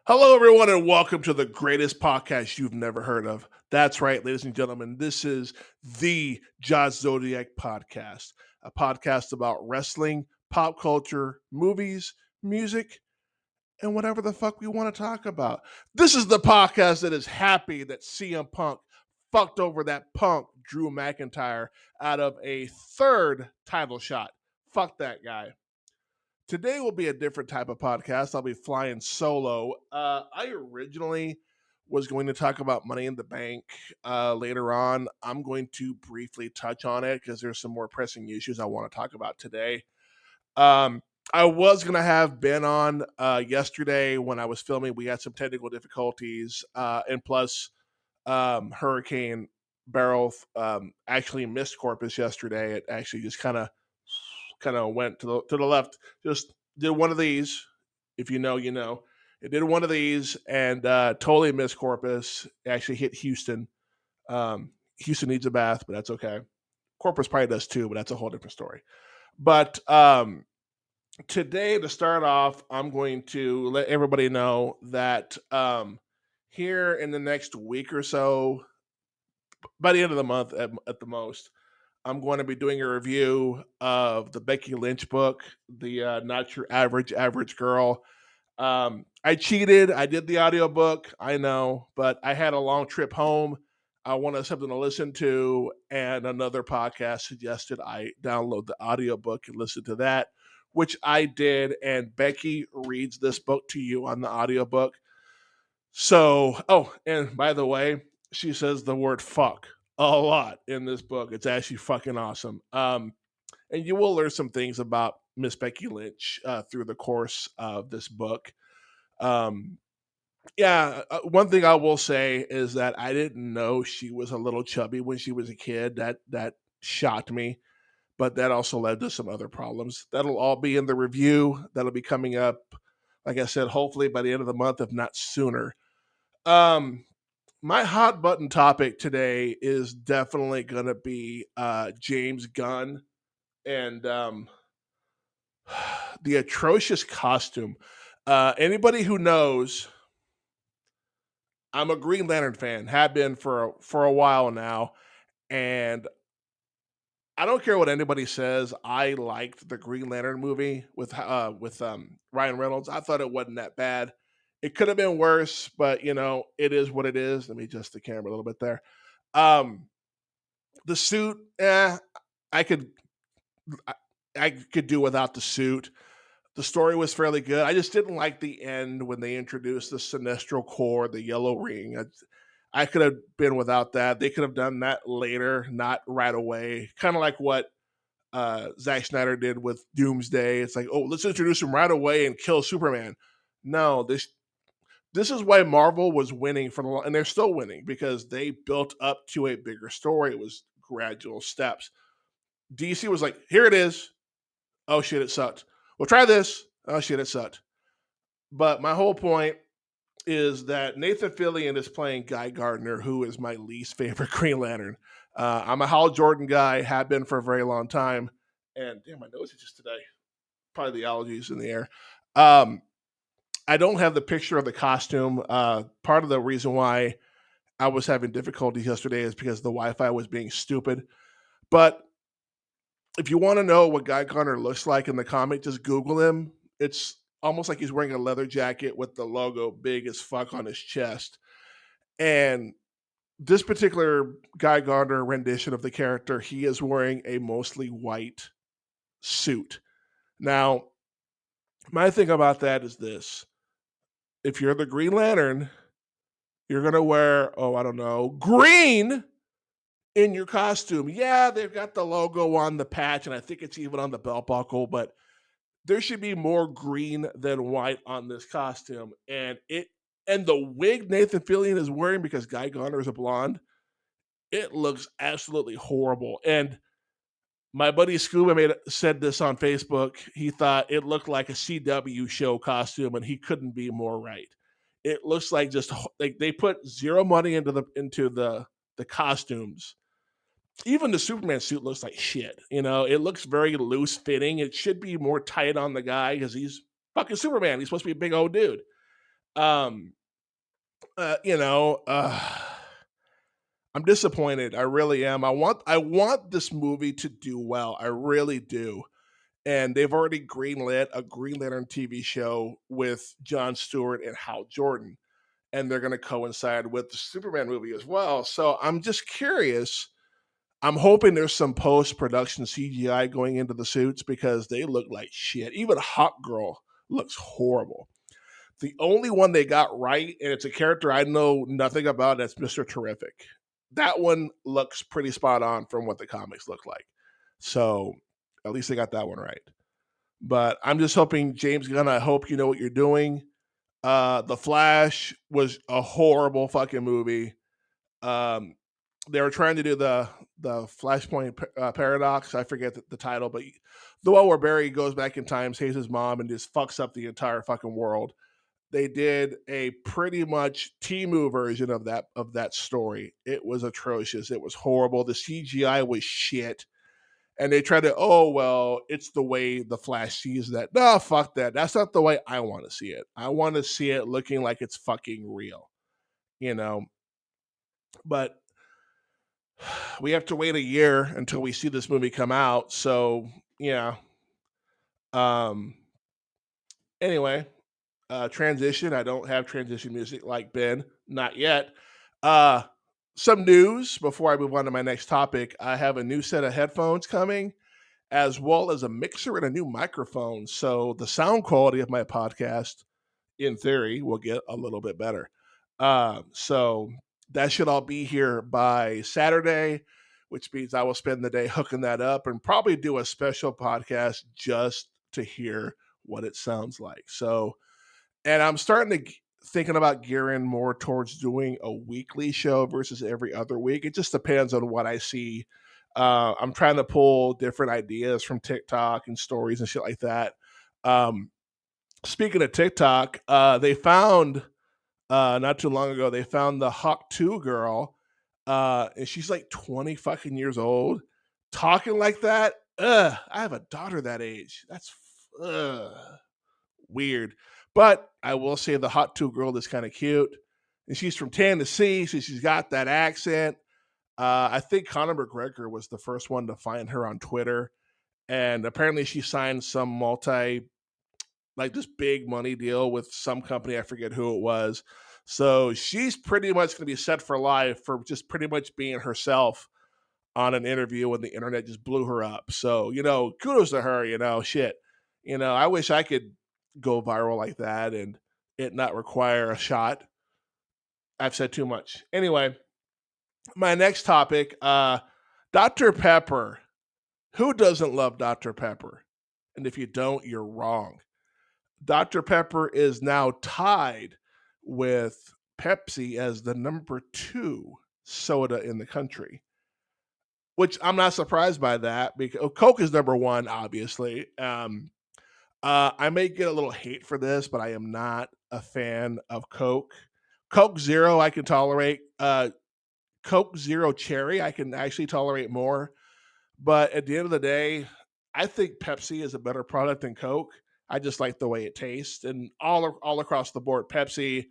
Hello, everyone, and welcome to the greatest podcast you've never heard of. That's right, ladies and gentlemen. This is the Josh Zodiac podcast, a podcast about wrestling, pop culture, movies, music, and whatever the fuck we want to talk about. This is the podcast that is happy that CM Punk fucked over that punk Drew McIntyre out of a third title shot. Fuck that guy. Today will be a different type of podcast. I'll be flying solo. I originally was going to talk about Money in the Bank later on. I'm going to briefly touch on it because there's some more pressing issues I want to talk about today. Um, I was going to have Ben on yesterday when I was filming. We had some technical difficulties. And plus, Hurricane Barrel actually missed Corpus yesterday. It actually just kind of went to the left. Just did one of these. If you know, you know. It did one of these and totally missed Corpus. It actually hit Houston. Houston needs a bath, but that's okay. Corpus probably does too, but that's a whole different story. But today, to start off, I'm going to let everybody know that here in the next week or so, by the end of the month at the most, I'm going to be doing a review of the Becky Lynch book, the Not Your Average Girl. I cheated. I did the audiobook. I know, but I had a long trip home. I wanted something to listen to, and another podcast suggested I download the audiobook and listen to that, which I did. And Becky reads this book to you on the audiobook. So, oh, and by the way, she says the word fuck a lot in this book. It's actually fucking awesome. And you will learn some things about Miss Becky Lynch through the course of this book. Um, yeah, one thing I will say is that I didn't know she was a little chubby when she was a kid. That shocked me, but that also led to some other problems. That'll all be in the review. That'll be coming up, like I said, hopefully by the end of the month, if not sooner. Um, my hot button topic today is definitely going to be James Gunn and the atrocious costume. Anybody who knows, I'm a Green Lantern fan, have been for a while now, and I don't care what anybody says. I liked the Green Lantern movie with Ryan Reynolds. I thought it wasn't that bad. It could have been worse, but it is what it is. Let me adjust the camera a little bit there. Um, the suit, I could I, I could do without the suit. The story was fairly good. I just didn't like the end when they introduced the Sinestro Core, the yellow ring. I could have been without that. They could have done that later, not right away. Kind of like what Zack Snyder did with Doomsday. It's like, oh, let's introduce him right away and kill Superman. No, this is why Marvel was winning for the long, and they're still winning because they built up to a bigger story. It was gradual steps. DC was like, here it is. Oh shit, it sucked. Well, try this. Oh shit, it sucked. But my whole point is that Nathan Fillion is playing Guy Gardner, who is my least favorite Green Lantern. I'm a Hal Jordan guy, have been for a very long time, and damn, my nose is just today. Probably the allergies in the air. Um, I don't have the picture of the costume. Part of the reason why I was having difficulties yesterday is because the Wi-Fi was being stupid. But if you want to know what Guy Gardner looks like in the comic, just Google him. It's almost like he's wearing a leather jacket with the logo big as fuck on his chest. And this particular Guy Gardner rendition of the character, he is wearing a mostly white suit. Now, my thing about that is this: if you're the Green Lantern, you're gonna wear, oh, I don't know, green in your costume. Yeah, they've got the logo on the patch, and I think it's even on the belt buckle, but there should be more green than white on this costume. And the wig Nathan Fillion is wearing, because Guy Gardner is a blonde, it looks absolutely horrible. And my buddy Scuba said this on Facebook. He thought it looked like a CW show costume, and he couldn't be more right. It looks like just like they put zero money into the costumes. Even the Superman suit looks like shit. It looks very loose fitting. It should be more tight on the guy because he's fucking Superman. He's supposed to be a big old dude. Um, you know, I'm disappointed. I really am. I want this movie to do well. I really do. And they've already greenlit a Green Lantern TV show with Jon Stewart and Hal Jordan, and they're going to coincide with the Superman movie as well. So I'm just curious. I'm hoping there's some post production CGI going into the suits because they look like shit. Even Hawk Girl looks horrible. The only one they got right, and it's a character I know nothing about, that's Mr. Terrific. That one looks pretty spot on from what the comics look like. So at least they got that one right. But I'm just hoping, James Gunn, I hope you know what you're doing. The Flash was a horrible fucking movie. Um, they were trying to do the Flashpoint paradox. I forget the title, but the one where Barry goes back in time, saves his mom, and just fucks up the entire fucking world. They did a pretty much Timu version of that story. It was atrocious. It was horrible. The CGI was shit. And they tried to, oh well, it's the way the Flash sees that. No, fuck that. That's not the way I want to see it. I want to see it looking like it's fucking real, you know. But we have to wait a year until we see this movie come out. So yeah. Um. Anyway, transition. I don't have transition music like Ben, not yet. Uh, some news before I move on to my next topic. I have a new set of headphones coming, as well as a mixer and a new microphone. So the sound quality of my podcast, in theory, will get a little bit better. So that should all be here by Saturday, which means I will spend the day hooking that up and probably do a special podcast just to hear what it sounds like. So, and I'm starting to thinking about gearing more towards doing a weekly show versus every other week. It just depends on what I see. I'm trying to pull different ideas from TikTok and stories and shit like that. Um, Speaking of TikTok, they found not too long ago, they found the Hawk 2 girl, and she's like 20 fucking years old, talking like that. Ugh, I have a daughter that age. That's weird. But I will say the Hot 2 girl is kind of cute. And she's from Tennessee, so she's got that accent. I think Conor McGregor was the first one to find her on Twitter. And apparently she signed some like this big money deal with some company. I forget who it was. So she's pretty much going to be set for life for just pretty much being herself on an interview when the internet just blew her up. So, kudos to her, shit. I wish I could go viral like that and it not require a shot. I've said too much. Anyway, my next topic, Dr. Pepper. Who doesn't love Dr. Pepper? And if you don't, you're wrong. Dr. Pepper is now tied with Pepsi as the number 2 soda in the country, which I'm not surprised by that because Coke is number 1, obviously. I may get a little hate for this, but I am not a fan of Coke. Coke Zero, I can tolerate. Coke Zero Cherry, I can actually tolerate more. But at the end of the day, I think Pepsi is a better product than Coke. I just like the way it tastes, and all across the board, Pepsi,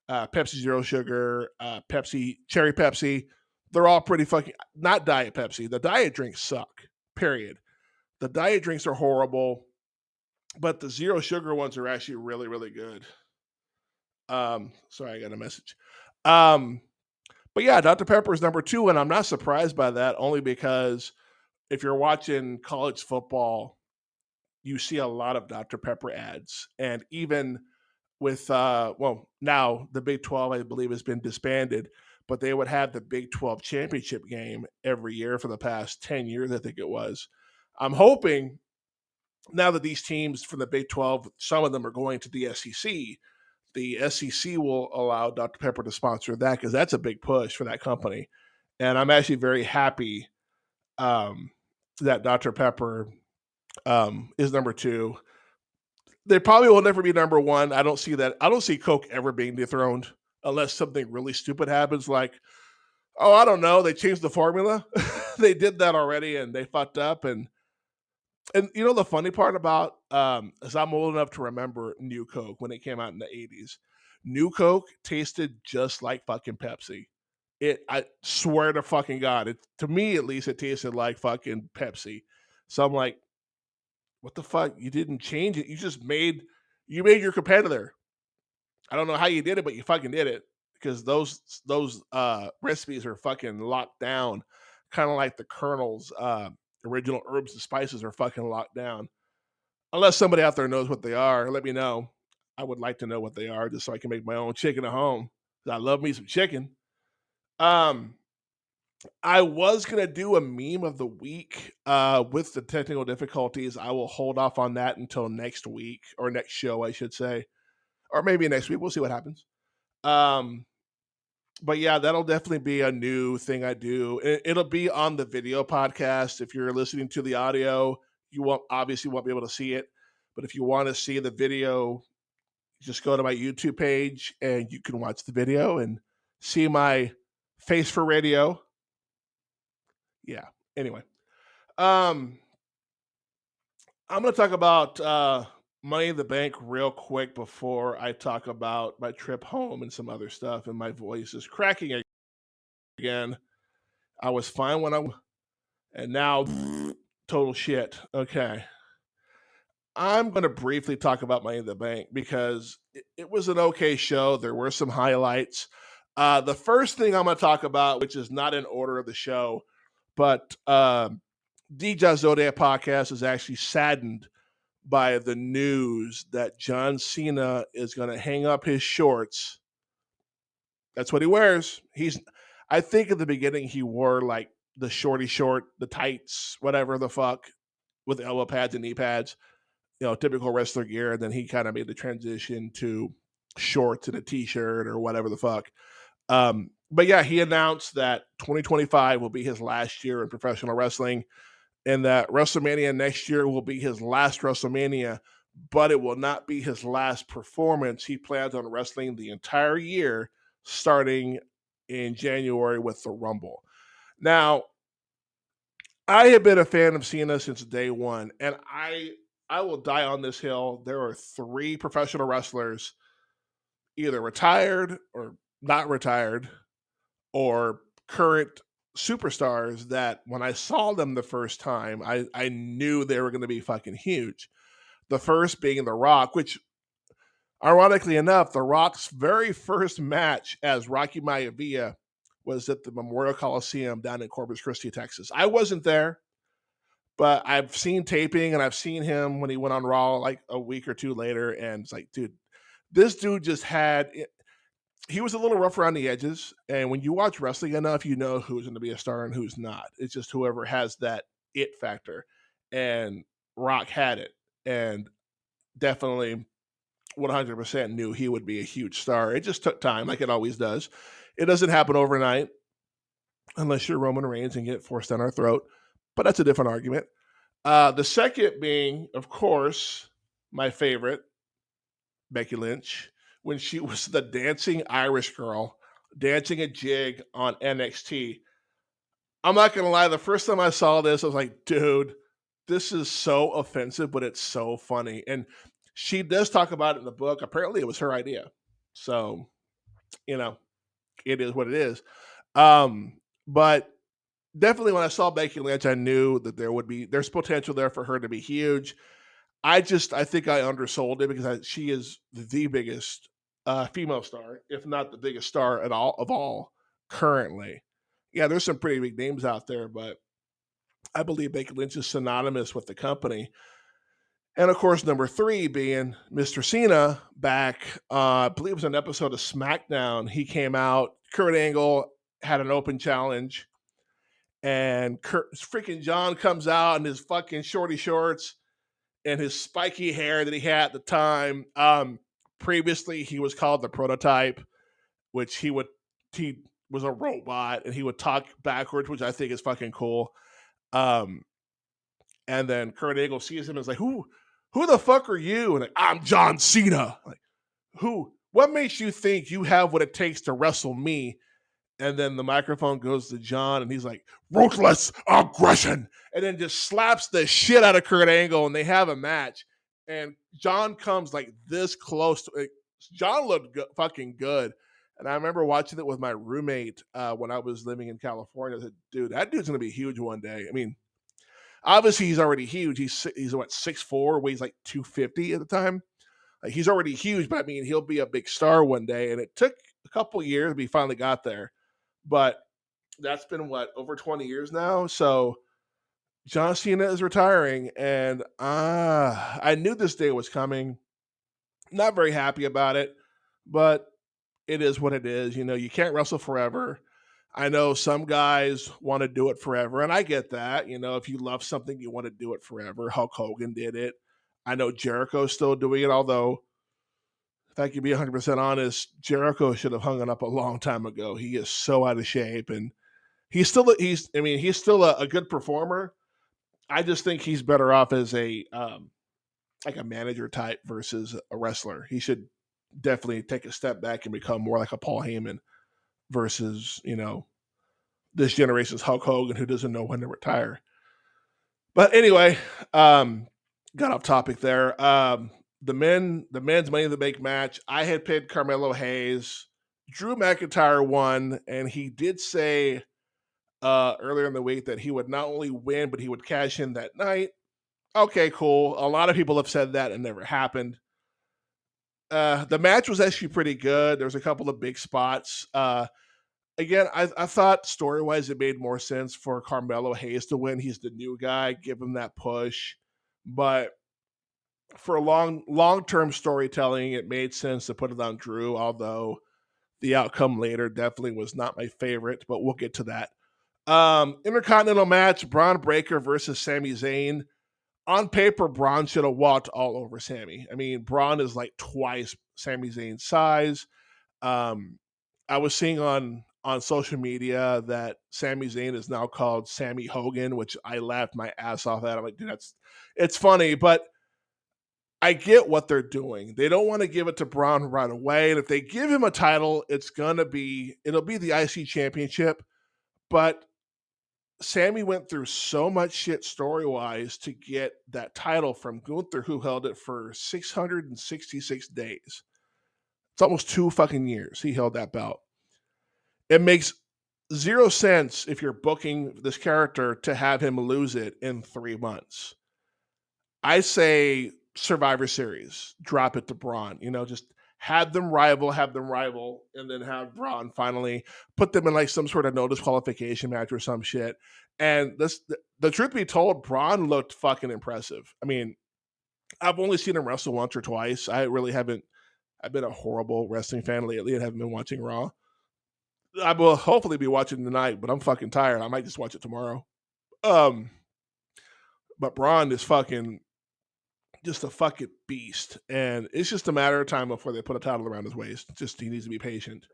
Pepsi Zero Sugar, Pepsi Cherry Pepsi, they're all pretty fucking not Diet Pepsi. The diet drinks suck. Period. The diet drinks are horrible, but the zero sugar ones are actually really really good. Sorry, I got a message. Um, but yeah, Dr. Pepper is number 2, and I'm not surprised by that only because if you're watching college football, you see a lot of Dr. Pepper ads. And even with, now the Big 12, I believe, has been disbanded, but they would have the Big 12 championship game every year for the past 10 years, I think it was. I'm hoping now that these teams from the Big 12, some of them are going to the SEC, the SEC will allow Dr. Pepper to sponsor that because that's a big push for that company. And I'm actually very happy um, that Dr. Pepper is number 2. They probably will never be number 1. I don't see that. I don't see Coke ever being dethroned unless something really stupid happens. Like, oh, I don't know, they changed the formula. They did that already, and they fucked up. And the funny part about is I'm old enough to remember New Coke when it came out in the 80s. New Coke tasted just like fucking Pepsi. I swear to fucking God, to me at least, it tasted like fucking Pepsi. So I'm like, what the fuck? You didn't change it. You made your competitor. I don't know how you did it, but you fucking did it because those recipes are fucking locked down, kind of like the Colonel's original herbs and spices are fucking locked down. Unless somebody out there knows what they are, let me know. I would like to know what they are just so I can make my own chicken at home. I love me some chicken. Um, I was gonna do a meme of the week. With the technical difficulties, I will hold off on that until next week or next show, I should say, or maybe next week. We'll see what happens. Um, but yeah, that'll definitely be a new thing I do. It'll be on the video podcast. If you're listening to the audio, you won't be able to see it. But if you want to see the video, just go to my YouTube page and you can watch the video and see my face for radio. Yeah. Anyway, um, I'm going to talk about Money in the Bank real quick before I talk about my trip home and some other stuff. And my voice is cracking again. I was fine and now total shit. Okay. I'm going to briefly talk about Money in the Bank because it was an okay show. There were some highlights. The first thing I'm going to talk about, which is not in order of the show, but DJ Zodiac podcast is actually saddened by the news that John Cena is going to hang up his shorts. That's what he wears. I think at the beginning he wore like the shorty short, the tights, whatever the fuck, with elbow pads and knee pads, typical wrestler gear. And then he kind of made the transition to shorts and a t-shirt or whatever the fuck. But yeah, he announced that 2025 will be his last year in professional wrestling and that WrestleMania next year will be his last WrestleMania, but it will not be his last performance. He plans on wrestling the entire year, starting in January with the Rumble. Now, I have been a fan of Cena since day one, and I will die on this hill. There are 3 professional wrestlers, either retired or not retired, or current superstars that when I saw them the first time, I knew they were going to be fucking huge. The first being The Rock, which ironically enough, The Rock's very first match as Rocky Maivia was at the Memorial Coliseum down in Corpus Christi, Texas. I wasn't there, but I've seen taping and I've seen him when he went on Raw like a week or two later. And it's like, dude, this dude just had he was a little rough around the edges. And when you watch wrestling enough, you know who's going to be a star and who's not. It's just whoever has that it factor. And Rock had it. And definitely 100% knew he would be a huge star. It just took time, like it always does. It doesn't happen overnight unless you're Roman Reigns and get forced down our throat. But that's a different argument. The second being, of course, my favorite, Becky Lynch, when she was the dancing Irish girl, dancing a jig on NXT. I'm not going to lie, the first time I saw this, I was like, dude, this is so offensive, but it's so funny. And she does talk about it in the book. Apparently, it was her idea. So, it is what it is. But definitely when I saw Becky Lynch, I knew that there's potential there for her to be huge. I think I undersold it because she is the biggest female star, if not the biggest star at all currently. Yeah, there's some pretty big names out there, but I believe Becky Lynch is synonymous with the company. And of course, number 3 being Mr. Cena back, I believe it was an episode of SmackDown. He came out, Kurt Angle had an open challenge, and freaking John comes out in his fucking shorty shorts and his spiky hair that he had at the time. Previously, he was called the Prototype, which he was a robot and he would talk backwards, which I think is fucking cool. And then Kurt Angle sees him and is like, "Who the fuck are you?" And like, "I'm John Cena." Like, who? What makes you think you have what it takes to wrestle me? And then the microphone goes to John, and he's like, "Ruthless aggression," and then just slaps the shit out of Kurt Angle, and they have a match. And John comes like this close to it. John looked fucking good. And I remember watching it with my roommate when I was living in California. I said, dude, that dude's gonna be huge one day. I mean, obviously he's already huge. He's what 6'4", weighs like 250 at the time. Like he's already huge, but I mean he'll be a big star one day. And it took a couple years, but he finally got there. But that's been what over 20 years now. So John Cena is retiring, and I knew this day was coming. Not very happy about it, but it is what it is. You know, you can't wrestle forever. I know some guys want to do it forever, and I get that. You know, if you love something, you want to do it forever. Hulk Hogan did it. I know Jericho's still doing it, although, if I could be 100% honest, Jericho should have hung it up a long time ago. He is so out of shape, and he's still a good performer. I just think he's better off as a like a manager type versus a wrestler. He should definitely take a step back and become more like a Paul Heyman versus, this generation's Hulk Hogan who doesn't know when to retire. But anyway, got off topic there. The men's Money in the Bank match. I had picked Carmelo Hayes. Drew McIntyre won, and he did say earlier in the week that he would not only win, but he would cash in that night. Okay, cool. A lot of people have said that and never happened. The match was actually pretty good. There was a couple of big spots. Again, I thought story wise it made more sense for Carmelo Hayes to win. He's the new guy, give him that push. But for long term storytelling, it made sense to put it on Drew. Although the outcome later definitely was not my favorite, but we'll get to that. Intercontinental match: Braun Breaker versus Sami Zayn. On paper, Braun should have walked all over Sammy. I mean, Braun is like twice Sami Zayn's size. Um, I was seeing on social media that Sami Zayn is now called Sammy Hogan, which I laughed my ass off at. I'm like, dude, it's funny, but I get what they're doing. They don't want to give it to Braun right away, and if they give him a title, it'll be the IC championship. But Sammy went through so much shit story wise to get that title from Gunther, who held it for 666 days. It's almost 2 fucking years he held that belt. It makes zero sense if you're booking this character to have him lose it in 3 months. I say Survivor Series, drop it to Braun. Just have them rival, and then have Braun finally put them in like some sort of no disqualification match or some shit. And the truth be told, Braun looked fucking impressive. I mean, I've only seen him wrestle once or twice. I really haven't. I've been a horrible wrestling fan lately and haven't been watching Raw. I will hopefully be watching tonight, but I'm fucking tired. I might just watch it tomorrow. Um, but Braun is fucking just a fucking beast, and it's just a matter of time before they put a title around his waist. Just he needs to be patient.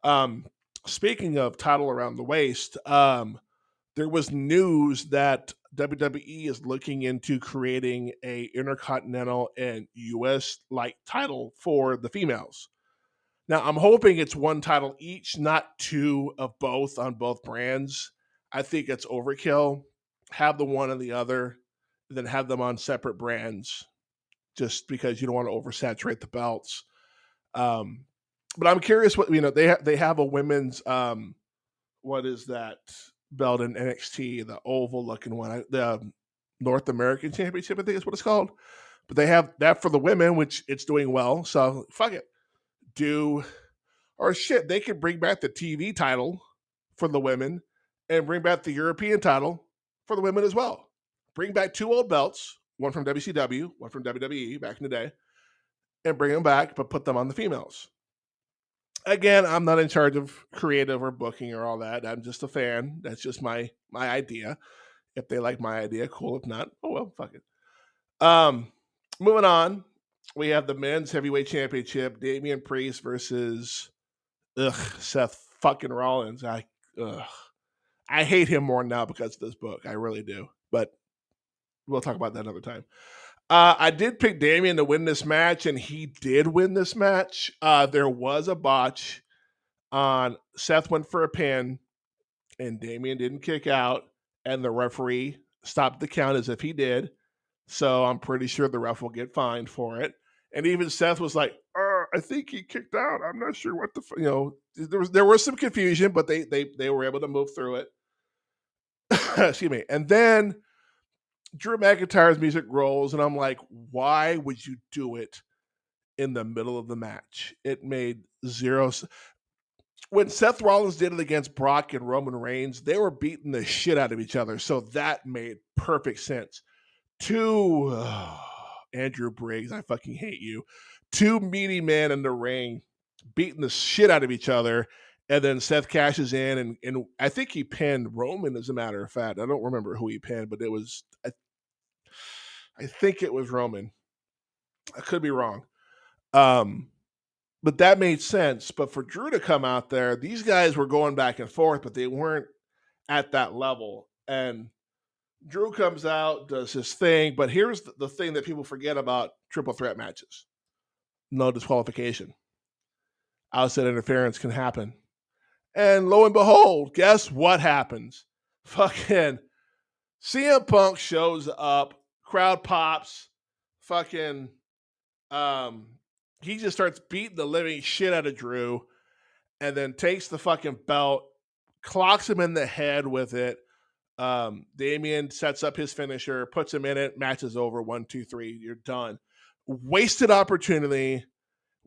Um, Speaking of title around the waist, there was news that WWE is looking into creating a intercontinental and US like title for the females. Now, I'm hoping it's one title each, not two of both on both brands. I think it's overkill. Have the one and the other, then have them on separate brands, just because you don't want to oversaturate the belts. Um, but I'm curious what they have a women's what is that belt in NXT, the oval looking one, the North American Championship, I think is what it's called. But they have that for the women, which it's doing well. So fuck it, do or shit. They could bring back the TV title for the women and bring back the European title for the women as well. Bring back two old belts, one from WCW, one from WWE back in the day, and bring them back, but put them on the females. Again, I'm not in charge of creative or booking or all that. I'm just a fan. That's just my idea. If they like my idea, cool. If not, oh well, fuck it. Um, Moving on, we have the men's heavyweight championship: Damian Priest versus Seth fucking Rollins. Ugh, I hate him more now because of this book. I really do. But we'll talk about that another time. I did pick Damian to win this match, and he did win this match. There was a botch on Seth went for a pin, and Damian didn't kick out, and the referee stopped the count as if he did. So I'm pretty sure the ref will get fined for it. And even Seth was like, I think he kicked out. I'm not sure what there was some confusion, but they were able to move through it. Excuse me. And then Drew McIntyre's music rolls, and I'm like, why would you do it in the middle of the match? It made zero. When Seth Rollins did it against Brock and Roman Reigns, they were beating the shit out of each other. So that made perfect sense. Andrew Briggs, I fucking hate you. Two meaty men in the ring beating the shit out of each other. And then Seth cashes in, and I think he pinned Roman, as a matter of fact. I don't remember who he pinned, but I think it was Roman. I could be wrong. Um, but that made sense. But for Drew to come out there, these guys were going back and forth, but they weren't at that level. And Drew comes out, does his thing, but here's the thing that people forget about triple threat matches: no disqualification. Outside interference can happen. And lo and behold, guess what happens? Fucking CM Punk shows up, crowd pops, fucking um he just starts beating the living shit out of Drew, and then takes the fucking belt, clocks him in the head with it. Damian sets up his finisher, puts him in it, match is over. 1, 2, 3, you're done. Wasted opportunity.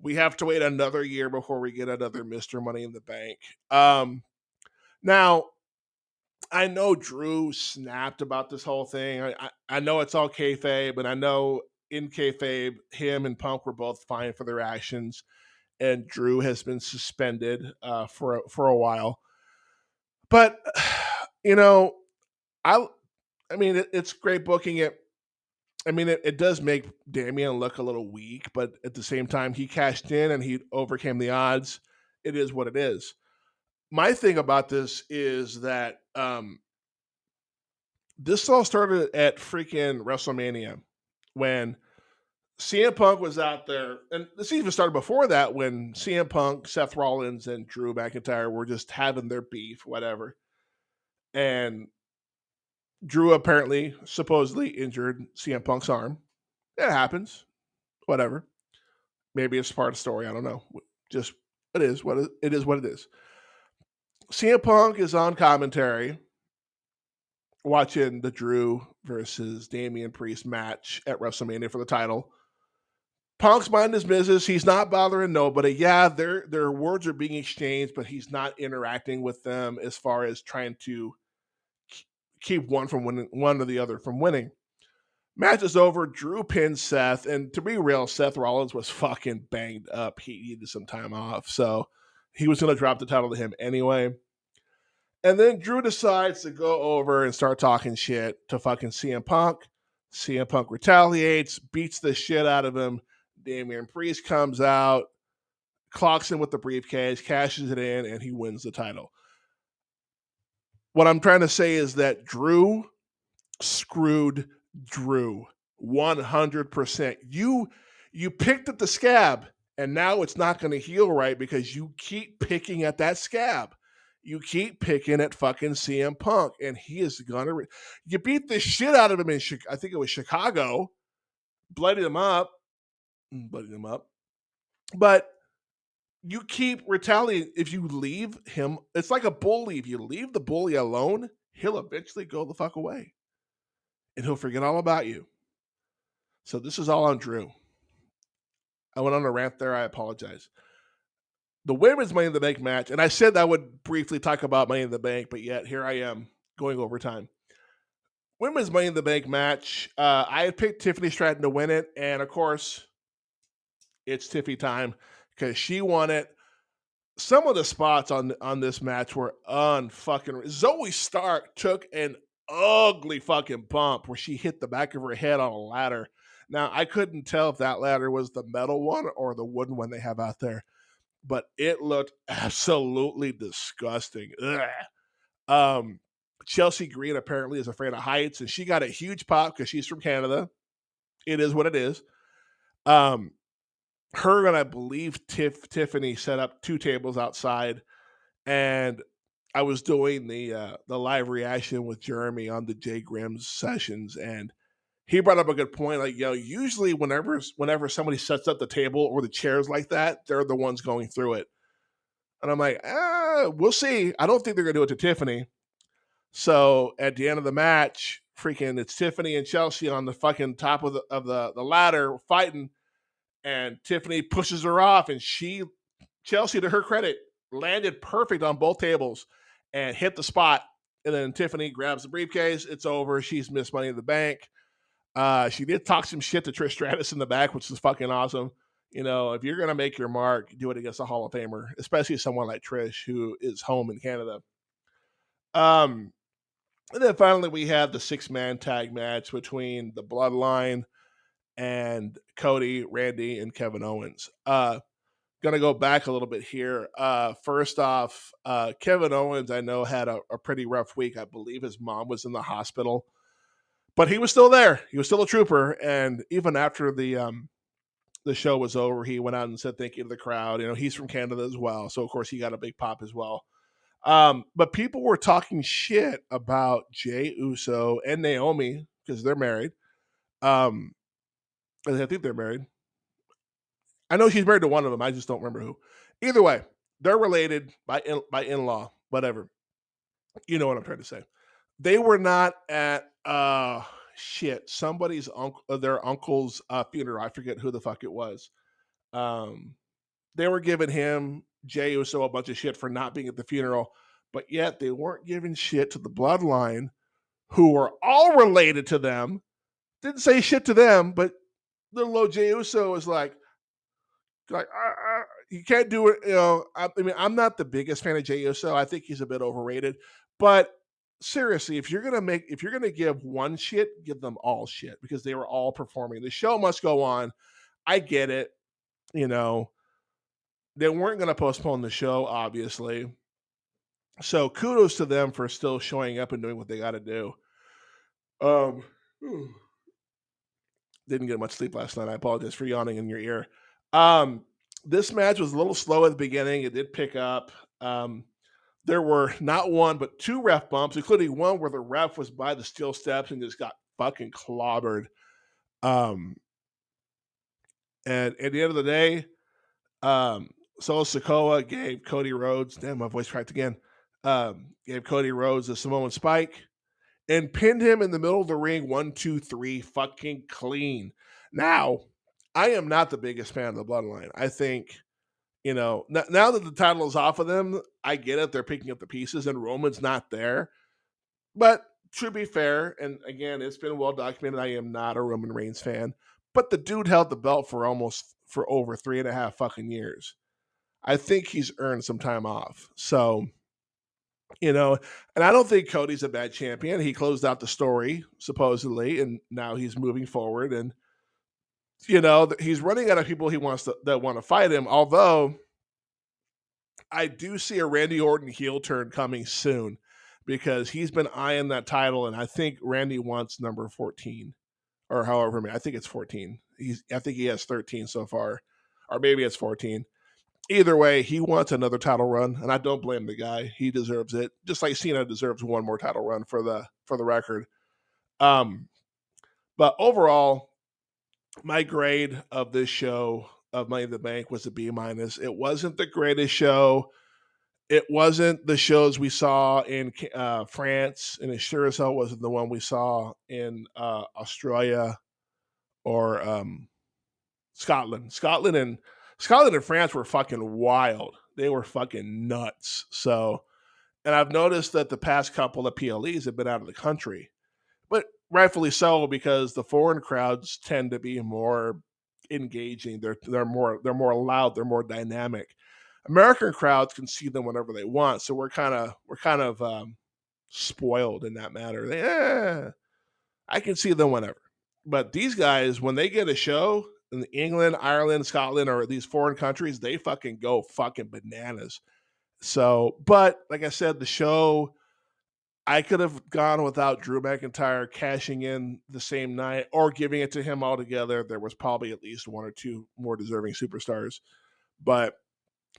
We have to wait another year before we get another Mr. Money in the Bank. Now, I know Drew snapped about this whole thing. I know it's all kayfabe, but I know in kayfabe, him and Punk were both fine for their actions, and Drew has been suspended for a while. But you know, I I mean, it's great booking. It does make Damian look a little weak, but at the same time, he cashed in and he overcame the odds. It is what it is. My thing about this is that this all started at freaking WrestleMania when CM Punk was out there, and this even started before that when CM Punk, Seth Rollins, and Drew McIntyre were just having their beef, whatever. And Drew apparently, supposedly injured CM Punk's arm. It happens, whatever. Maybe it's part of the story. I don't know. Just it is what it is. What it is. CM Punk is on commentary watching the Drew versus Damian Priest match at WrestleMania for the title. Punk's mind his business. He's not bothering nobody. Yeah, their words are being exchanged, but he's not interacting with them as far as trying to keep one from winning, one or the other from winning. Match is over. Drew pins Seth, and to be real, Seth Rollins was fucking banged up. He needed some time off, so he was going to drop the title to him anyway. And then Drew decides to go over and start talking shit to fucking CM Punk. CM Punk retaliates, beats the shit out of him. Damian Priest comes out, clocks him with the briefcase, cashes it in, and he wins the title. What I'm trying to say is that Drew screwed Drew 100%. You picked at the scab, and now it's not going to heal right because you keep picking at that scab. You keep picking at fucking CM Punk, and he is gonna. You beat the shit out of him in I think it was Chicago, bloodied him up, But you keep retaliating. If you leave him, it's like a bully. If you leave the bully alone, he'll eventually go the fuck away, and he'll forget all about you. So this is all on Drew. I went on a rant there. I apologize. The women's Money in the Bank match, and I said I would briefly talk about Money in the Bank, but yet here I am going overtime. Women's Money in the Bank match. I had picked Tiffany Stratton to win it, and of course, it's Tiffy time because she won it. Some of the spots on this match were unfucking. Zoe Stark took an ugly fucking bump where she hit the back of her head on a ladder. Now I couldn't tell if that ladder was the metal one or the wooden one they have out there, but it looked absolutely disgusting. Ugh. Chelsea Green apparently is afraid of heights, and she got a huge pop because she's from Canada. It is what it is. Her and I believe Tiffany set up 2 tables outside, and I was doing the live reaction with Jeremy on the Jay Grimm's sessions, and he brought up a good point. Like, usually whenever somebody sets up the table or the chairs like that, they're the ones going through it. And I'm like, we'll see. I don't think they're gonna do it to Tiffany. So at the end of the match, freaking it's Tiffany and Chelsea on the fucking top of the ladder fighting, and Tiffany pushes her off, and Chelsea, to her credit, landed perfect on both tables and hit the spot. And then Tiffany grabs the briefcase. It's over. She's missed Money in the Bank. She did talk some shit to Trish Stratus in the back, which is fucking awesome. If you're gonna make your mark, do it against a Hall of Famer, especially someone like Trish, who is home in Canada. Um, and then finally, we had the 6-man tag match between the Bloodline and Cody, Randy, and Kevin Owens. Gonna go back a little bit here. First off, Kevin Owens, I know, had a pretty rough week. I believe his mom was in the hospital, but he was still there. He was still a trooper, and even after the show was over, he went out and said thank you to the crowd. He's from Canada as well, so of course he got a big pop as well. But people were talking shit about Jey Uso and Naomi because they're married. I think they're married. I know she's married to one of them. I just don't remember who. Either way, they're related by in-law, whatever. You know what I'm trying to say. They were not at somebody's uncle, their uncle's funeral. I forget who the fuck it was. They were giving him, Jey Uso, a bunch of shit for not being at the funeral, but yet they weren't giving shit to the Bloodline, who were all related to them. Didn't say shit to them, but little old Jey Uso was like, you can't do it. I mean, I'm not the biggest fan of Jey Uso. I think he's a bit overrated. But seriously, if you're gonna give one shit, give them all shit, because they were all performing. The show must go on. I get it. You know, they weren't gonna postpone the show, obviously. So kudos to them for still showing up and doing what they got to do. Um, didn't get much sleep last night. I apologize for yawning in your ear. Um, this match was a little slow at the beginning. It did pick up. There were not one but two ref bumps, including one where the ref was by the steel steps and just got fucking clobbered. And at the end of the day, Solo Sikoa gave Cody Rhodes, damn, my voice cracked again, gave Cody Rhodes a Samoan spike and pinned him in the middle of the ring, 1, 2, 3, fucking clean. Now, I am not the biggest fan of the Bloodline. I think, now that the title is off of them, I get it. They're picking up the pieces and Roman's not there. But to be fair, and again, it's been well documented, I am not a Roman Reigns fan. But the dude held the belt for over 3.5 fucking years. I think he's earned some time off. So, and I don't think Cody's a bad champion. He closed out the story, supposedly, and now he's moving forward. And, he's running out of people that want to fight him. Although, I do see a Randy Orton heel turn coming soon, because he's been eyeing that title, and I think Randy wants number 14, or however many. I think it's 14. I think he has 13 so far, or maybe it's 14. Either way, he wants another title run, and I don't blame the guy. He deserves it, just like Cena deserves one more title run for the record. But overall, my grade of this show of Money in the Bank was a B minus. It wasn't the greatest show. It wasn't the shows we saw in France, and it sure as hell wasn't the one we saw in Australia or Scotland. Scotland and France were fucking wild. They were fucking nuts. So, and I've noticed that the past couple of PLEs have been out of the country, but rightfully so, because the foreign crowds tend to be more engaging. They're more loud. They're more dynamic. American crowds can see them whenever they want, so we're kind of spoiled in that matter. I can see them whenever. But these guys, when they get a show in England, Ireland, Scotland, or these foreign countries, they fucking go fucking bananas. So, but like I said, the show, I could have gone without Drew McIntyre cashing in the same night or giving it to him altogether. There was probably at least one or two more deserving superstars. But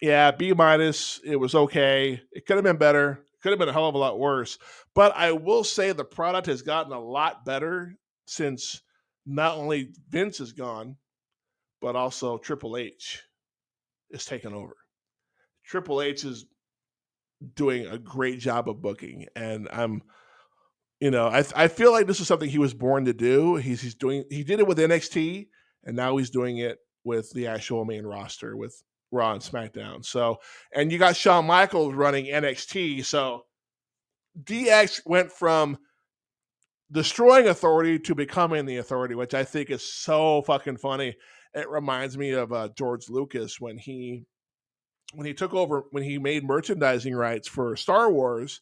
yeah, B minus. It was okay. It could have been better. Could have been a hell of a lot worse. But I will say the product has gotten a lot better since not only Vince is gone, but also Triple H is taking over. Triple H is doing a great job of booking, and I feel like this is something he was born to do. He did it with NXT, and now he's doing it with the actual main roster with Raw and SmackDown. So, and you got Shawn Michaels running NXT. So DX went from destroying authority to becoming the authority, which I think is so fucking funny. It reminds me of George Lucas when he took over, when he made merchandising rights for Star Wars.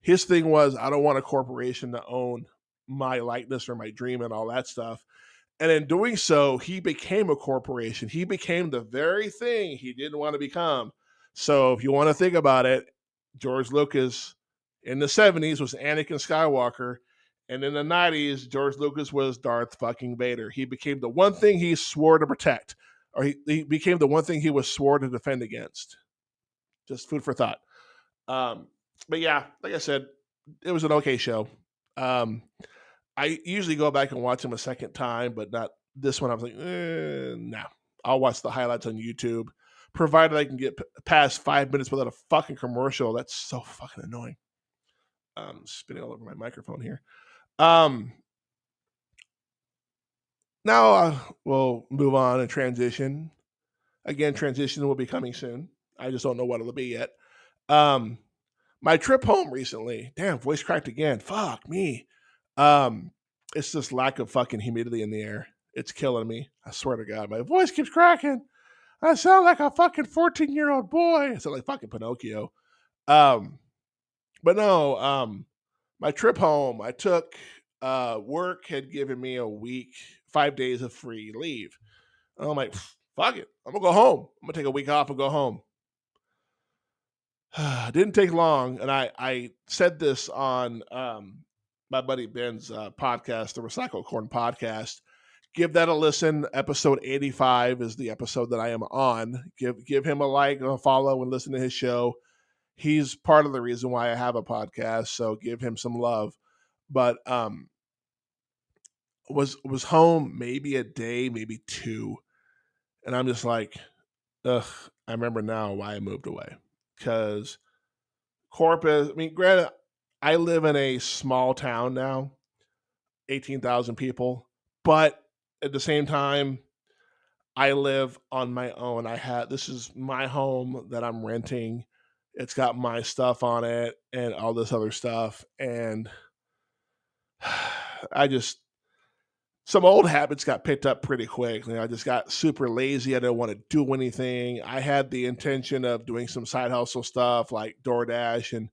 His thing was, I don't want a corporation to own my likeness or my dream and all that stuff. And in doing so, he became a corporation. He became the very thing he didn't want to become. So if you want to think about it, George Lucas in the 70s was Anakin Skywalker. And in the 90s, George Lucas was Darth fucking Vader. He became the one thing he swore to protect, or he became the one thing he was swore to defend against. Just food for thought. Um, but yeah, like I said, it was an okay show. Um, I usually go back and watch them a second time, but not this one. I was like, no. I'll watch the highlights on YouTube, provided I can get past 5 minutes without a fucking commercial. That's so fucking annoying. Spinning all over my microphone here. Now we'll move on and transition. Again, transition will be coming soon. I just don't know what it'll be yet. Um, my trip home recently, damn, voice cracked again. Fuck me. Um, it's this lack of fucking humidity in the air. It's killing me. I swear to God, my voice keeps cracking. I sound like a fucking 14-year-old boy. I sound like fucking Pinocchio. Um, but no, my trip home, I took work had given me a week, 5 days of free leave. And I'm like, fuck it. I'm gonna go home. I'm gonna take a week off and go home. Didn't take long, and I said this on my buddy Ben's podcast, the Recycle Corn podcast. Give that a listen. Episode 85 is the episode that I am on. Give him a like, a follow, and listen to his show. He's part of the reason why I have a podcast, so give him some love. But was home maybe a day, maybe two, and I'm just like, ugh. I remember now why I moved away, because Corpus. I mean, granted, I live in a small town now, 18,000 people, but at the same time, I live on my own. This is my home that I'm renting. It's got my stuff on it and all this other stuff. And I just, some old habits got picked up pretty quick. I just got super lazy. I didn't want to do anything. I had the intention of doing some side hustle stuff like DoorDash and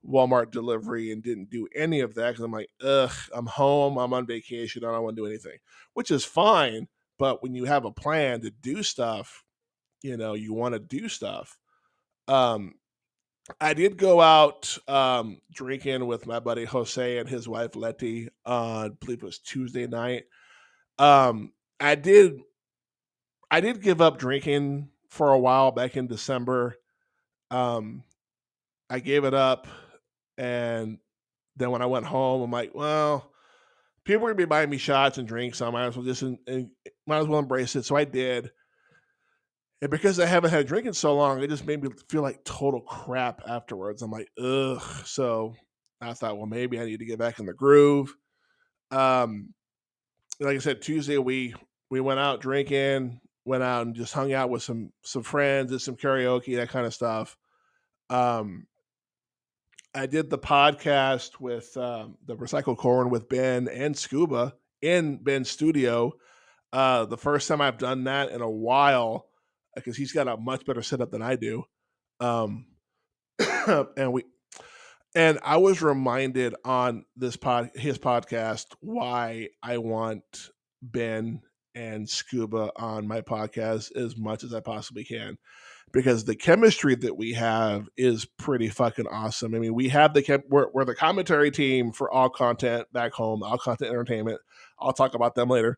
Walmart delivery, and didn't do any of that because I'm like, ugh, I'm home, I'm on vacation, I don't want to do anything, which is fine. But when you have a plan to do stuff, you want to do stuff. Um, I did go out drinking with my buddy Jose and his wife Letty on, I believe it was Tuesday night. Um, I did I did give up drinking for a while back in December. Um, I gave it up, and then when I went home, I'm like, well, people are gonna be buying me shots and drinks, so I might as well might as well embrace it. So I did, and because I haven't had a drink in so long, it just made me feel like total crap afterwards. I'm like, ugh. So I thought, well, maybe I need to get back in the groove. Um, like I said, Tuesday we went out drinking, went out and just hung out with some friends, did some karaoke, that kind of stuff. Um, I did the podcast with the Recycle Corn with Ben and Scuba in Ben's studio. The first time I've done that in a while, because he's got a much better setup than I do. Um, and I was reminded on his podcast why I want Ben and Scuba on my podcast as much as I possibly can, because the chemistry that we have is pretty fucking awesome. I mean, we have we're the commentary team for All Content back home, All Content Entertainment. I'll talk about them later.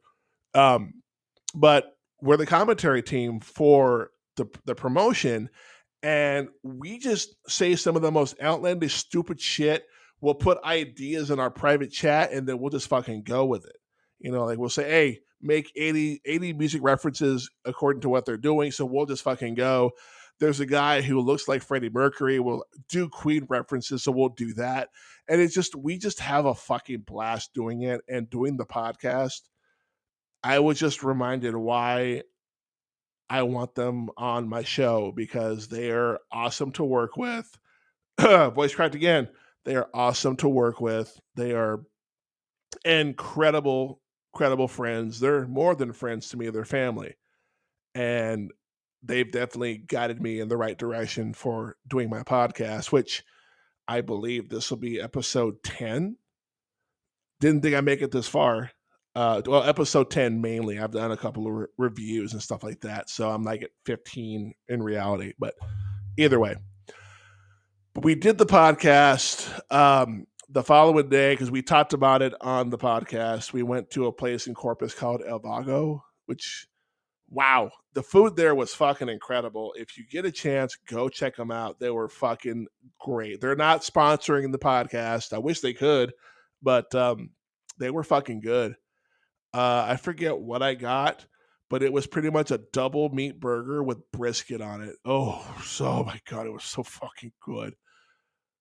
But we're the commentary team for the promotion, and we just say some of the most outlandish, stupid shit. We'll put ideas in our private chat, and then we'll just fucking go with it. Like we'll say, hey, make 80 music references according to what they're doing. So we'll just fucking go. There's a guy who looks like Freddie Mercury. We'll do Queen references. So we'll do that. And we just have a fucking blast doing it and doing the podcast. I was just reminded why I want them on my show because they are awesome to work with. Voice cracked again. They are awesome to work with. They are incredible, incredible friends. They're more than friends to me, they're family. And they've definitely guided me in the right direction for doing my podcast, which I believe this will be episode 10. Didn't think I'd make it this far. Well, episode 10 mainly. I've done a couple of reviews and stuff like that. So I'm like at 15 in reality. But either way, we did the podcast the following day because we talked about it on the podcast. We went to a place in Corpus called El Vago, which, wow, the food there was fucking incredible. If you get a chance, go check them out. They were fucking great. They're not sponsoring the podcast. I wish they could, but they were fucking good. I forget what I got, but it was pretty much a double meat burger with brisket on it. Oh, my God, it was so fucking good.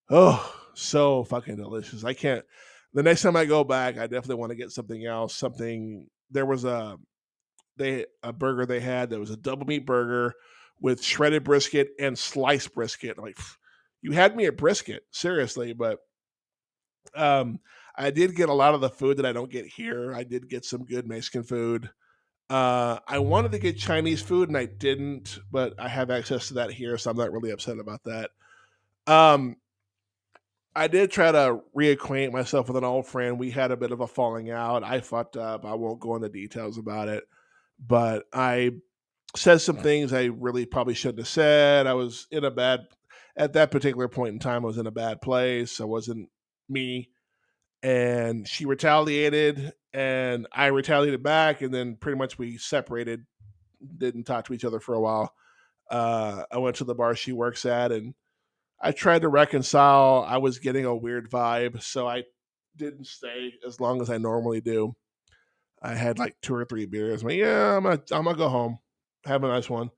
Oh, so fucking delicious. I can't. The next time I go back, I definitely want to get something else. There was a burger they had that was a double meat burger with shredded brisket and sliced brisket. I'm like, you had me at brisket, seriously. But um, I did get a lot of the food that I don't get here. I did get some good Mexican food. I wanted to get Chinese food and I didn't, but I have access to that here, so I'm not really upset about that. Um, I did try to reacquaint myself with an old friend. We had a bit of a falling out. I fucked up. I won't go into details about it, but I said some things I really probably shouldn't have said. I was in a bad at that particular point in time. I was in a bad place. I wasn't me, and she retaliated, and I retaliated back, and then pretty much we separated. Didn't talk to each other for a while. I went to the bar she works at, and I tried to reconcile. I was getting a weird vibe, so I didn't stay as long as I normally do. I had like 2 or 3 beers. I'm like, yeah, I'm gonna go home. Have a nice one.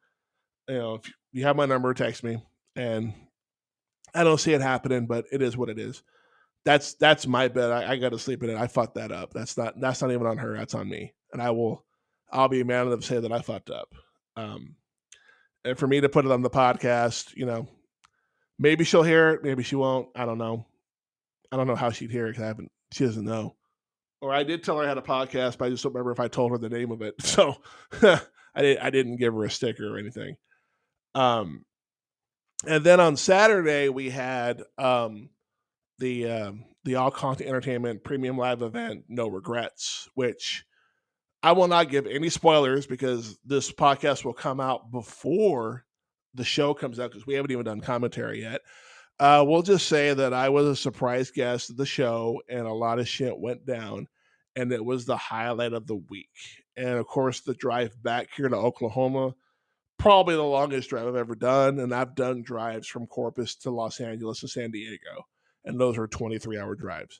If you have my number, text me. And I don't see it happening, but it is what it is. That's my bed. I got to sleep in it. I fucked that up. That's not even on her. That's on me. And I'll be a man enough to say that I fucked up. Um, and for me to put it on the podcast, maybe she'll hear it, maybe she won't. I don't know. I don't know how she'd hear it because she doesn't know. Or I did tell her I had a podcast, but I just don't remember if I told her the name of it. So I didn't give her a sticker or anything. Um, and then on Saturday we had the All Content Entertainment Premium Live event, No Regrets, which I will not give any spoilers because this podcast will come out before the show comes out because we haven't even done commentary yet. We'll just say that I was a surprise guest at the show and a lot of shit went down, and it was the highlight of the week. And of course, the drive back here to Oklahoma, probably the longest drive I've ever done. And I've done drives from Corpus to Los Angeles and San Diego, and those are 23-hour drives.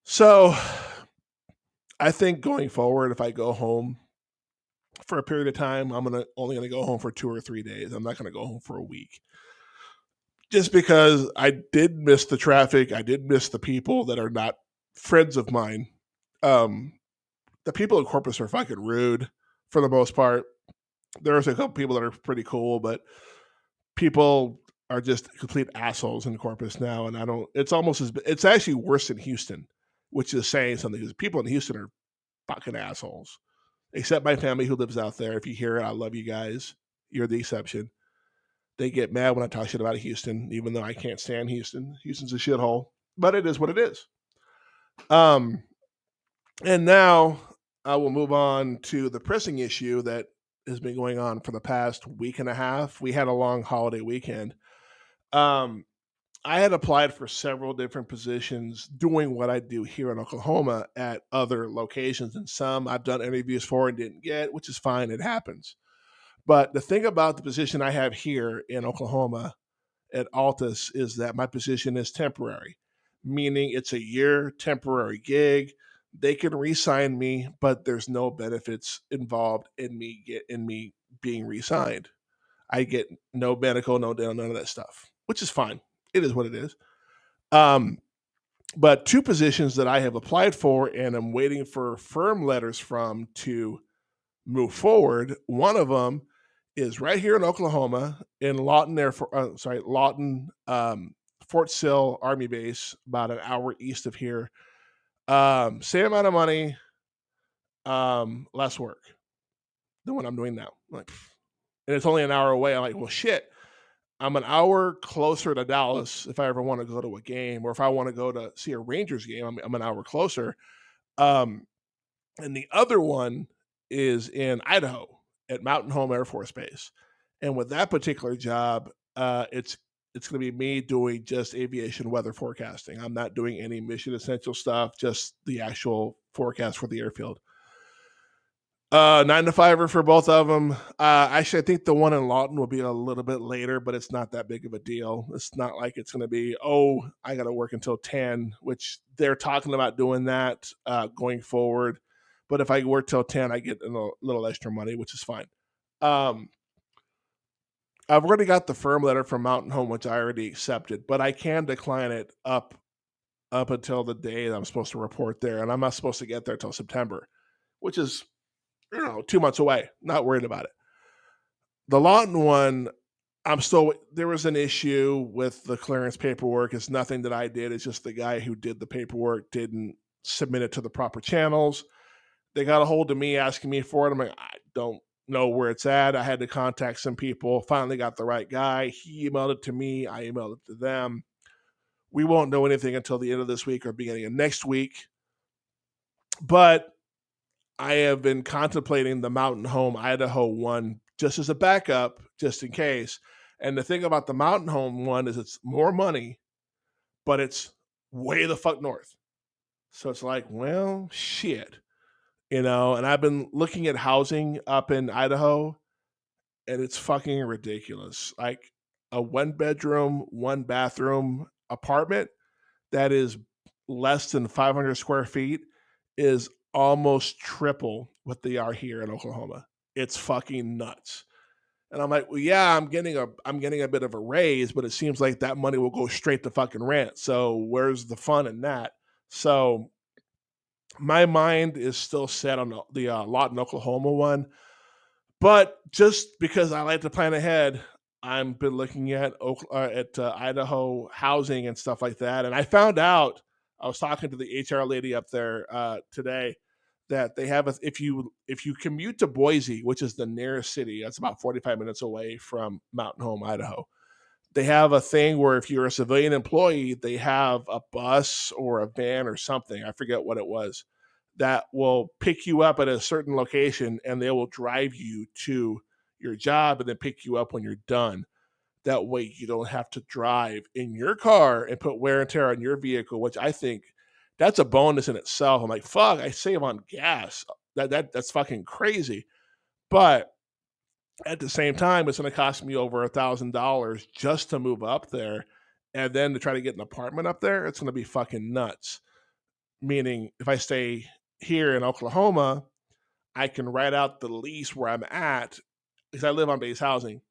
So I think going forward, if I go home for a period of time, I'm only gonna go home for 2 or 3 days. I'm not gonna go home for a week. Just because I did miss the traffic, I did miss the people that are not friends of mine. Um, the people in Corpus are fucking rude for the most part. There's a couple people that are pretty cool, but people are just complete assholes in Corpus now, and I don't. It's actually worse than Houston, which is saying something because people in Houston are fucking assholes. Except my family who lives out there. If you hear it, I love you guys. You're the exception. They get mad when I talk shit about Houston, even though I can't stand Houston. Houston's a shithole, but it is what it is. Um, and now I will move on to the pressing issue that has been going on for the past week and a half. We had a long holiday weekend. Um, I had applied for several different positions doing what I do here in Oklahoma at other locations, and some I've done interviews for and didn't get, which is fine. It happens. But the thing about the position I have here in Oklahoma at Altus is that my position is temporary, meaning it's a year temporary gig. They can re-sign me, but there's no benefits involved in me being re-signed. I get no medical, no dental, none of that stuff, which is fine. It is what it is. Um, but two positions that I have applied for and I'm waiting for firm letters from to move forward. One of them is right here in Oklahoma, in Lawton Lawton, Fort Sill Army Base, about an hour east of here. Same amount of money, less work than what I'm doing now. Like, and it's only an hour away. I'm like, well, shit. I'm an hour closer to Dallas if I ever want to go to a game, or if I want to go to see a Rangers game, I'm an hour closer. Um, and the other one is in Idaho at Mountain Home Air Force Base. And with that particular job, it's going to be me doing just aviation weather forecasting. I'm not doing any mission essential stuff, just the actual forecast for the airfield. 9 to 5 for both of them. Actually, I think the one in Lawton will be a little bit later, but it's not that big of a deal. It's not like it's going to be, oh, I got to work until 10, which they're talking about doing that going forward. But if I work till 10, I get a little extra money, which is fine. Um, I've already got the firm letter from Mountain Home, which I already accepted, but I can decline it up until the day that I'm supposed to report there, and I'm not supposed to get there till September, which is 2 months away. Not worried about it. The Lawton one, there was an issue with the clearance paperwork. It's nothing that I did. It's just the guy who did the paperwork didn't submit it to the proper channels. They got a hold of me asking me for it. I'm like, I don't know where it's at. I had to contact some people. Finally got the right guy. He emailed it to me. I emailed it to them. We won't know anything until the end of this week or beginning of next week. But I have been contemplating the Mountain Home Idaho one just as a backup, just in case. And the thing about the Mountain Home one is it's more money, but it's way the fuck north. So it's like, well, shit, And I've been looking at housing up in Idaho, and it's fucking ridiculous. Like a 1 bedroom, 1 bathroom apartment that is less than 500 square feet is almost triple what they are here in Oklahoma. It's fucking nuts. And I'm like, well, yeah, I'm getting a bit of a raise, but it seems like that money will go straight to fucking rent. So where's the fun in that? So my mind is still set on the Lawton, Oklahoma one. But just because I like to plan ahead, I've been looking at Idaho housing and stuff like that, and I found out I was talking to the HR lady up there today that they have if you commute to Boise, which is the nearest city, that's about 45 minutes away from Mountain Home, Idaho. They have a thing where if you're a civilian employee, they have a bus or a van or something. I forget what it was that will pick you up at a certain location and they will drive you to your job and then pick you up when you're done. That way you don't have to drive in your car and put wear and tear on your vehicle, which I think that's a bonus in itself. I'm like, fuck, I save on gas. That's fucking crazy. But at the same time, it's going to cost me over $1,000 just to move up there, and then to try to get an apartment up there, it's going to be fucking nuts. Meaning, if I stay here in Oklahoma, I can write out the lease where I'm at because I live on base housing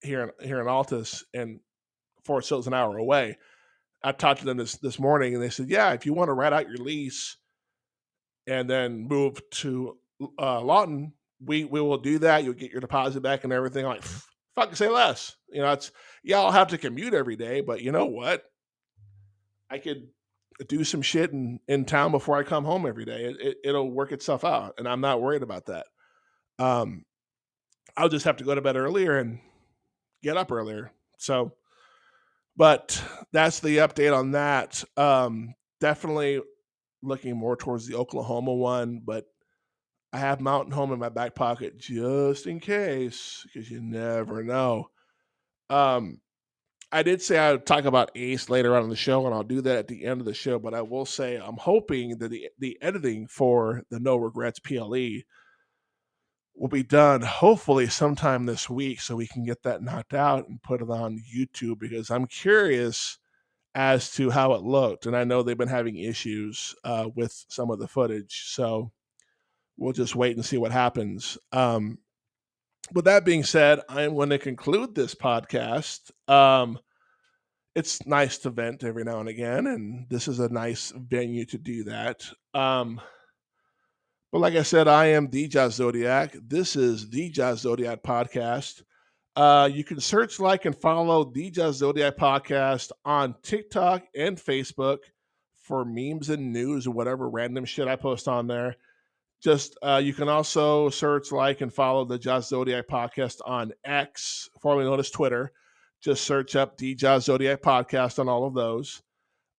here in Altus, and Fort Sill's an hour away. I talked to them this morning, and they said, "Yeah, if you want to write out your lease and then move to Lawton, we will do that. You'll get your deposit back and everything." I'm like, fucking say less. It's I'll have to commute every day, but you know what? I could do some shit in town before I come home every day. It'll work itself out, and I'm not worried about that. Um, I'll just have to go to bed earlier and get up earlier. So, but that's the update on that. Definitely looking more towards the Oklahoma one, but I have Mountain Home in my back pocket just in case, because you never know. Um, I did say I would talk about Ace later on in the show, and I'll do that at the end of the show. But I will say I'm hoping that the editing for the No Regrets PLE will be done hopefully sometime this week, so we can get that knocked out and put it on YouTube. Because I'm curious as to how it looked. And I know they've been having issues with some of the footage. So we'll just wait and see what happens. With that being said, I'm going to conclude this podcast. It's nice to vent every now and again, and this is a nice venue to do that. But like I said, I am the Jazz Zodiac. This is the Jazz Zodiac podcast. You can search, like, and follow the Jazz Zodiac podcast on TikTok and Facebook for memes and news or whatever random shit I post on there. Just you can also search, like, and follow the Jazz Zodiac podcast on X, formerly known as Twitter. Just search up the Jazz Zodiac podcast on all of those.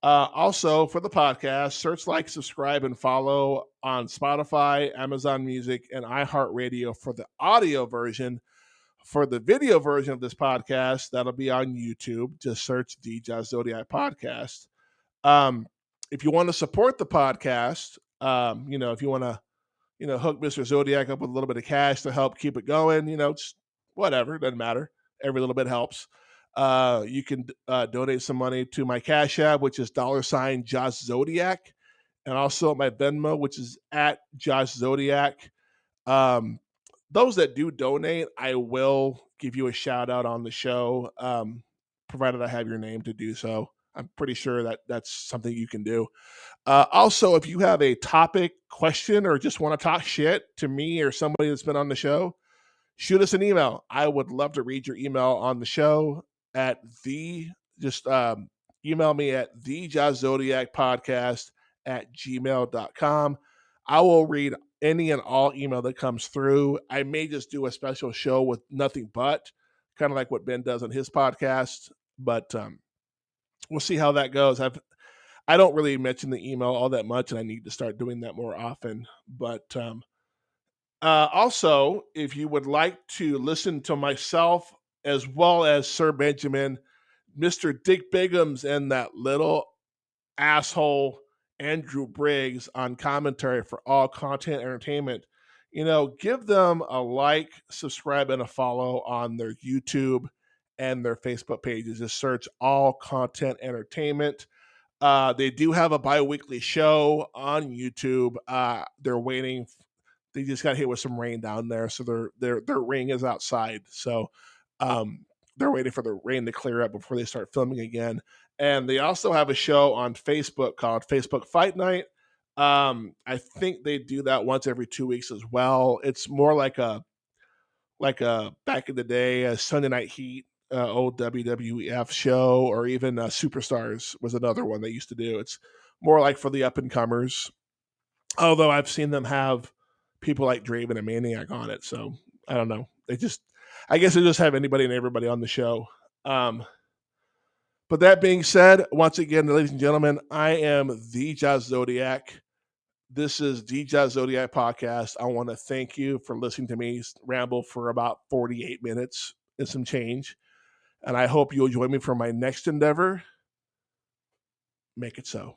Also, for the podcast, search, like, subscribe, and follow on Spotify, Amazon Music, and iHeartRadio for the audio version. For the video version of this podcast, that'll be on YouTube. Just search the Jazz Zodiac podcast. Um, if you want to support the podcast, if you want to, hook Mr. Zodiac up with a little bit of cash to help keep it going, just whatever, doesn't matter. Every little bit helps. You can donate some money to my Cash App, which is $ Josh Zodiac, and also my Venmo, which is at Josh Zodiac. Those that do donate, I will give you a shout out on the show, provided I have your name to do so. I'm pretty sure that that's something you can do. Also, if you have a topic, question, or just want to talk shit to me or somebody that's been on the show, shoot us an email. I would love to read your email on the show at just email me at thejazzodiacpodcast@gmail.com. I will read any and all email that comes through. I may just do a special show with nothing but, kind of like what Ben does on his podcast, but we'll see how that goes. I don't really mention the email all that much, and I need to start doing that more often. But also, if you would like to listen to myself as well as Sir Benjamin, Mr. Dick Biggums, and that little asshole Andrew Briggs on commentary for All Content Entertainment, give them a like, subscribe, and a follow on their YouTube and their Facebook pages. Just search All Content Entertainment. They do have a bi-weekly show on YouTube. They're waiting. They just got hit with some rain down there, so their ring is outside. So they're waiting for the rain to clear up before they start filming again. And they also have a show on Facebook called Facebook Fight Night. I think they do that once every 2 weeks as well. It's more like a back in the day, a Sunday Night Heat, old WWF show, or even Superstars was another one they used to do. It's more like for the up and comers. Although I've seen them have people like Draven and Maniac on it, so I don't know. I guess they just have anybody and everybody on the show. But that being said, once again, ladies and gentlemen, I am the Jazz Zodiac. This is the Jazz Zodiac podcast. I want to thank you for listening to me ramble for about 48 minutes and some change. And I hope you'll join me for my next endeavor. Make it so.